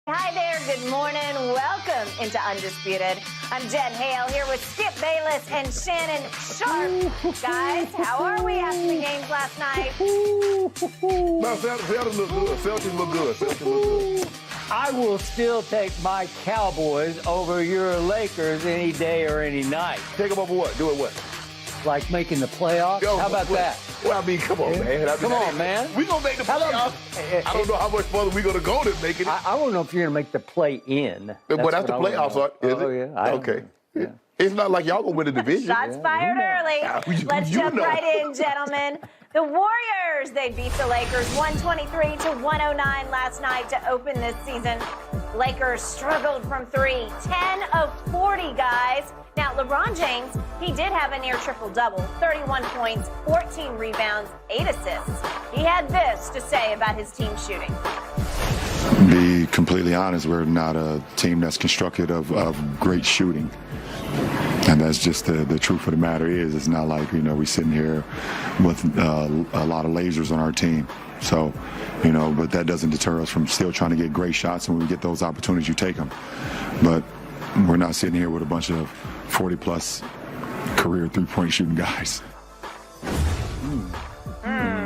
Hi there, good morning. Welcome into Undisputed. I'm Jen Hale here with Skip Bayless and Shannon Sharp. Guys, how are we after the games last night? No, Celtics look good. Celtics look good. Celtics look good. I will still take my Cowboys over your Lakers any day or any night. Take them over what? Do it what? Like making the playoffs? How about that? Well, I mean, come on, man. Come on, man. We're going to make the playoffs. I don't know how much further we're going to go to make it. I don't know if you're going to make the play-in. But that's the playoffs, is it? Oh, yeah. Okay. Yeah. It's not like y'all going to win the division. Shots fired early. Let's jump right in, gentlemen. The Warriors, they beat the Lakers 123-109 last night to open this season. Lakers struggled from three, 10 of 40, guys. Now, LeBron James, he did have a near triple-double, 31 points, 14 rebounds, 8 assists. He had this to say about his team shooting. Be completely honest, we're not a team that's constructed of great shooting. And that's just the truth of the matter is, it's not like, we're sitting here with a lot of lasers on our team. So, but that doesn't deter us from still trying to get great shots. And when we get those opportunities, you take them. But we're not sitting here with a bunch of 40-plus career three-point shooting guys.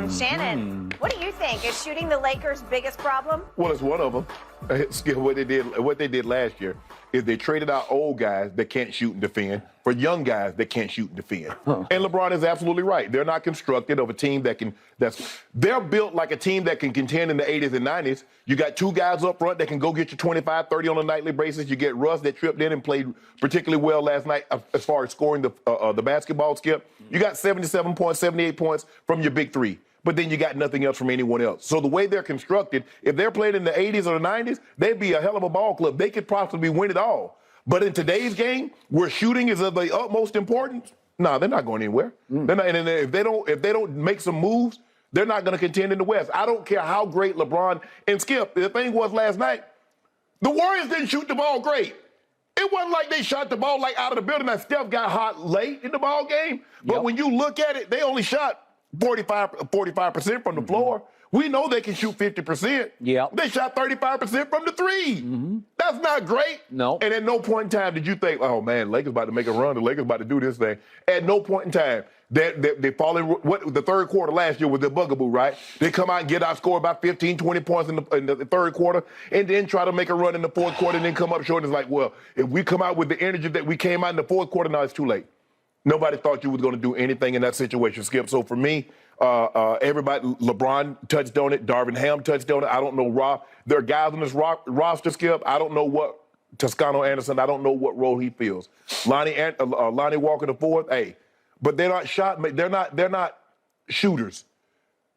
Shannon, what do you think? Is shooting the Lakers' biggest problem? Well, it's one of them. What they did last year is they traded out old guys that can't shoot and defend for young guys that can't shoot and defend. And LeBron is absolutely right. They're not constructed of a team they're built like a team that can contend in the 80s and 90s. You got two guys up front that can go get you 25, 30 on a nightly basis. You get Russ that tripped in and played particularly well last night as far as scoring the basketball, Skip. You got 77 points, 78 points from your big three. But then you got nothing else from anyone else. So the way they're constructed, if they're playing in the 80s or the 90s, they'd be a hell of a ball club. They could possibly win it all. But in today's game, where shooting is of the utmost importance, no, they're not going anywhere. They're not, and if they don't make some moves, they're not going to contend in the West. I don't care how great LeBron and Skip. The thing was last night, the Warriors didn't shoot the ball great. It wasn't like they shot the ball like out of the building. That Steph got hot late in the ball game. But when you look at it, they only shot 45% from the floor. We know they can shoot 50%. They shot 35% from the three. That's not great. No. And at no point in time did you think, oh, man, Lakers about to make a run. The Lakers about to do this thing. At no point in time. They fall in the third quarter last year with their bugaboo, right? They come out and get outscored about 15, 20 points in the third quarter and then try to make a run in the fourth quarter and then come up short. And it's like, well, if we come out with the energy that we came out in the fourth quarter, now it's too late. Nobody thought you was going to do anything in that situation, Skip. So for me, everybody, LeBron touched on it. Darvin Ham touched on it. I don't know, Rob. There are guys on this roster, Skip. I don't know what Toscano Anderson. I don't know what role he feels. Lonnie Walker the fourth. Hey, but they're not They're not shooters.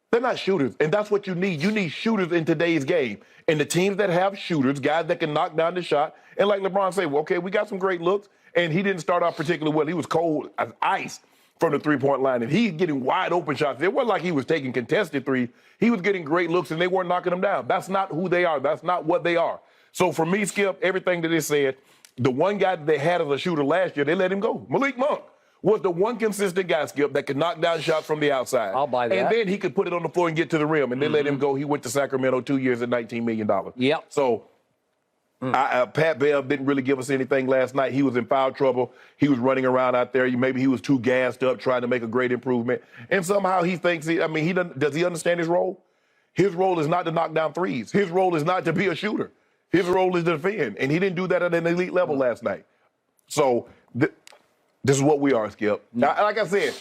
They're not shooters, and that's what you need. You need shooters in today's game. And the teams that have shooters, guys that can knock down the shot, and like LeBron said, well, okay, we got some great looks. And he didn't start off particularly well. He was cold as ice from the three-point line. And he's getting wide open shots. It wasn't like he was taking contested threes. He was getting great looks, and they weren't knocking them down. That's not who they are. That's not what they are. So for me, Skip, everything that they said, the one guy that they had as a shooter last year, they let him go. Malik Monk was the one consistent guy, Skip, that could knock down shots from the outside. I'll buy that. And then he could put it on the floor and get to the rim. And they let him go. He went to Sacramento 2 years at $19 million. Yep. So Pat Bev didn't really give us anything last night. He was in foul trouble. He was running around out there. Maybe he was too gassed up trying to make a great improvement. And somehow he thinks, does he understand his role? His role is not to knock down threes. His role is not to be a shooter. His role is to defend. And he didn't do that at an elite level last night. So this is what we are, Skip. Now, like I said,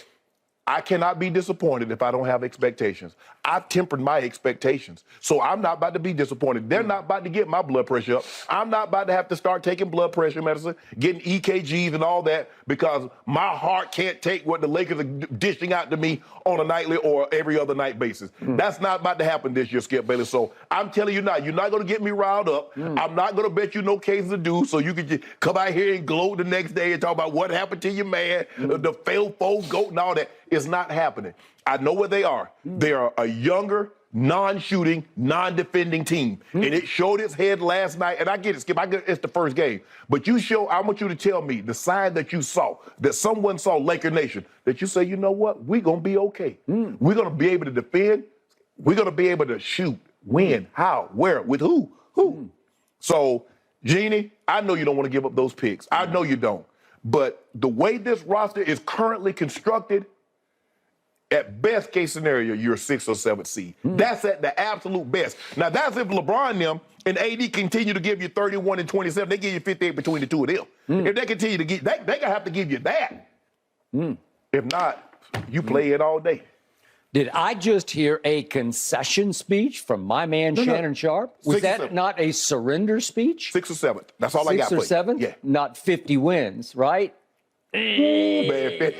I cannot be disappointed if I don't have expectations. I've tempered my expectations. So I'm not about to be disappointed. They're not about to get my blood pressure up. I'm not about to have to start taking blood pressure medicine, getting EKGs and all that, because my heart can't take what the Lakers are dishing out to me on a nightly or every other night basis. That's not about to happen this year, Skip Bayless. So I'm telling you now, you're not going to get me riled up. I'm not going to bet you no cases of do, so you can just come out here and gloat the next day and talk about what happened to your man, the failed foe goat and all that. It's not happening. I know what they are. They are a younger, non-shooting, non-defending team. And it showed its head last night. And I get it, Skip. I get it's the first game. But I want you to tell me the sign that you saw, that someone saw, Laker Nation, that you say, you know what? We're going to be okay. We're going to be able to defend. We're going to be able to shoot. When? How? Where? With who? Who? So, Jeannie, I know you don't want to give up those picks. I know you don't. But the way this roster is currently constructed, at best case scenario, you're a 6th or 7th seed. That's at the absolute best. Now, that's if LeBron and them and AD continue to give you 31 and 27. They give you 58 between the two of them. If they continue to get, they're going to have to give you that. If not, you play it all day. Did I just hear a concession speech from my man Shannon Sharp? Was that not a surrender speech? 6th or 7th. That's all I got for you. 6th or 7th? Yeah. Not 50 wins, right? Ooh, man.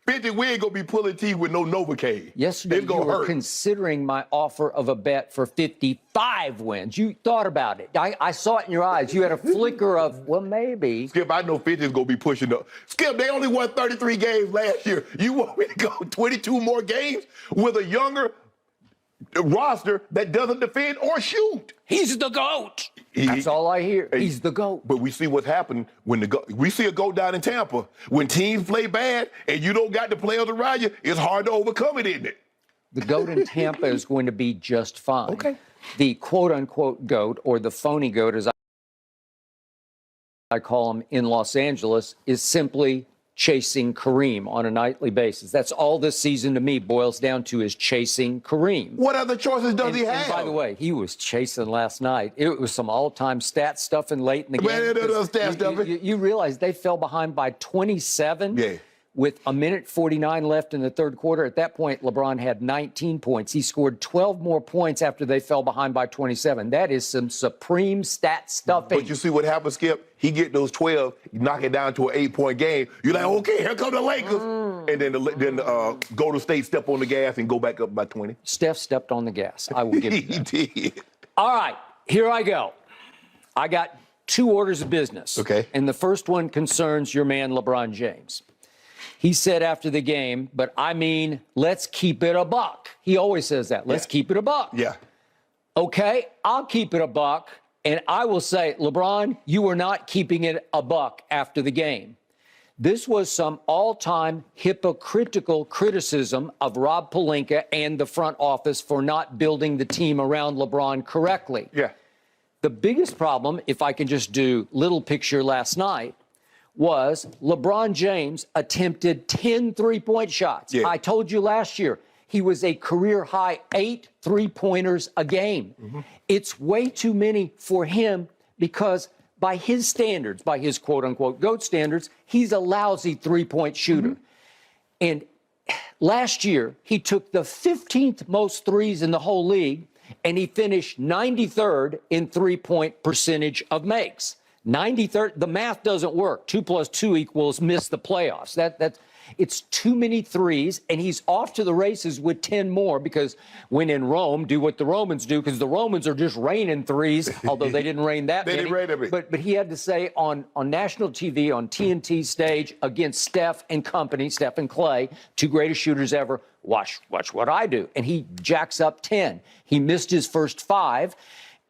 50 wins gonna be pulling teeth with no Novocaine. Yesterday, It's gonna you were hurt. considering my offer of a bet for 55 wins. You thought about it. I saw it in your eyes. You had a flicker of, well, maybe. Skip, I know 50 is gonna be pushing up. Skip, they only won 33 games last year. You want me to go 22 more games with a younger roster that doesn't defend or shoot? He's the GOAT. That's all I hear. He's the GOAT. But we see what's happened when we see a GOAT down in Tampa. When teams play bad and you don't got the players around you, it's hard to overcome it, isn't it? The GOAT in Tampa is going to be just fine. Okay. The quote-unquote GOAT, or the phony GOAT, as I call him in Los Angeles, is simply chasing Kareem on a nightly basis. That's all this season to me boils down to, is chasing Kareem. What other choices does he have? And by the way, he was chasing last night. It was some all-time stat stuffing late in the game. You realize they fell behind by 27 with a minute 49 left in the third quarter. At that point, LeBron had 19 points. He scored 12 more points after they fell behind by 27. That is some supreme stat stuffing. But you see what happens, Skip? He get those 12, you knock it down to an 8-point game. You're like, okay, here come the Lakers. And then Golden State step on the gas and go back up by 20. Steph stepped on the gas. I will give you that. He did. All right, here I go. I got 2 orders of business. Okay. And the first one concerns your man, LeBron James. He said after the game, but I mean, let's keep it a buck. He always says that. Let's keep it a buck. Yeah. Okay, I'll keep it a buck. And I will say, LeBron, you were not keeping it a buck after the game. This was some all-time hypocritical criticism of Rob Pelinka and the front office for not building the team around LeBron correctly. Yeah. The biggest problem, if I can just do little picture last night, was LeBron James attempted 10 three-point shots. Yeah. I told you last year, he was a career-high 8 three-pointers a game. It's way too many for him because by his standards, by his quote-unquote GOAT standards, he's a lousy three-point shooter. And last year, he took the 15th most threes in the whole league, and he finished 93rd in three-point percentage of makes. 93rd, the math doesn't work. 2 + 2 = miss the playoffs. It's too many threes, and he's off to the races with 10 more because when in Rome, do what the Romans do, because the Romans are just raining threes, although they didn't rain that many. They didn't rain every. But he had to say on national TV, on TNT stage, against Steph and company, Steph and Clay, 2 greatest shooters ever, watch what I do. And he jacks up 10. He missed his first 5,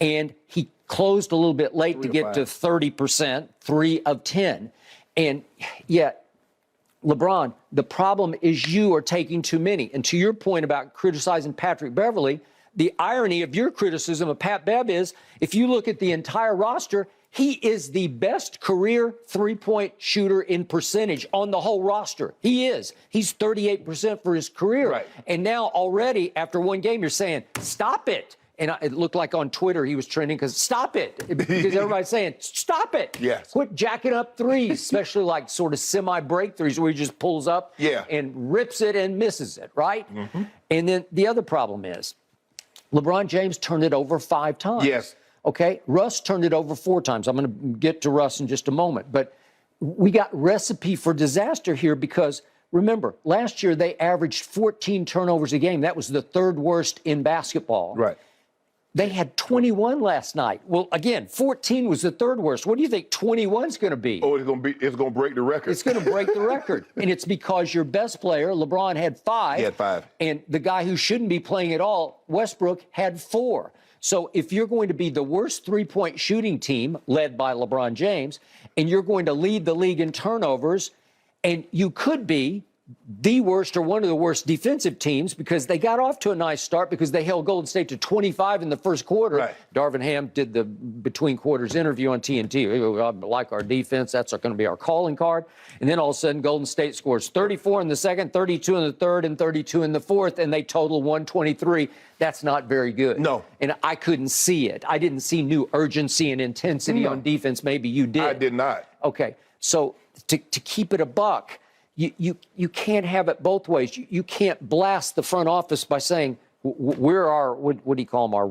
and he closed a little bit late to get to 30%, 3 of 10. And yet, LeBron, the problem is you are taking too many. And to your point about criticizing Patrick Beverley, the irony of your criticism of Pat Bev is, if you look at the entire roster, he is the best career three-point shooter in percentage on the whole roster. He is. He's 38% for his career. Right. And now already, after one game, you're saying, stop it. And it looked like on Twitter he was trending because stop it. Because everybody's saying, stop it. Yes. Quit jacking up threes, especially like sort of semi-break threes where he just pulls up and rips it and misses it, right? And then the other problem is LeBron James turned it over 5 times. Yes. Okay? Russ turned it over 4 times. I'm going to get to Russ in just a moment. But we got recipe for disaster here because, remember, last year they averaged 14 turnovers a game. That was the 3rd worst in basketball. Right. They had 21 last night. Well, again, 14 was the 3rd worst. What do you think 21's going to be? Oh, it's going to break the record. It's going to break the record. And it's because your best player, LeBron, had 5. He had 5. And the guy who shouldn't be playing at all, Westbrook, had 4. So if you're going to be the worst three-point shooting team led by LeBron James, and you're going to lead the league in turnovers, and you could be the worst or one of the worst defensive teams because they got off to a nice start because they held Golden State to 25 in the first quarter. Right. Darvin Ham did the between quarters interview on TNT. I like our defense. That's going to be our calling card. And then all of a sudden, Golden State scores 34 in the second, 32 in the third, and 32 in the fourth, and they total 123. That's not very good. No. And I couldn't see it. I didn't see new urgency and intensity on defense. Maybe you did. I did not. Okay. So to keep it a buck, you can't have it both ways. You can't blast the front office by saying we're our what do you call them, our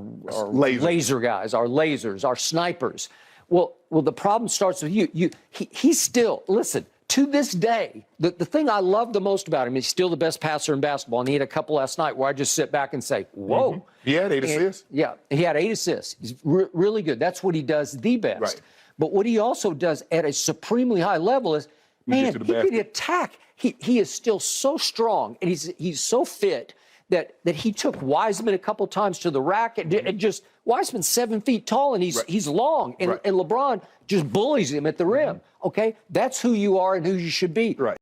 laser guys, our lasers, our snipers. Well, the problem starts with you. He's still, listen, to this day, the thing I love the most about him is he's still the best passer in basketball, and he had a couple last night where I just sit back and say, whoa. Mm-hmm. He had 8 assists. Yeah, he had 8 assists. He's really good. That's what he does the best. Right. But what he also does at a supremely high level is, man, he can attack. He is still so strong, and he's so fit that he took Wiseman a couple times to the rack. And just Wiseman's 7 feet tall, and he's long, and LeBron just bullies him at the rim. Okay, that's who you are and who you should be. Right.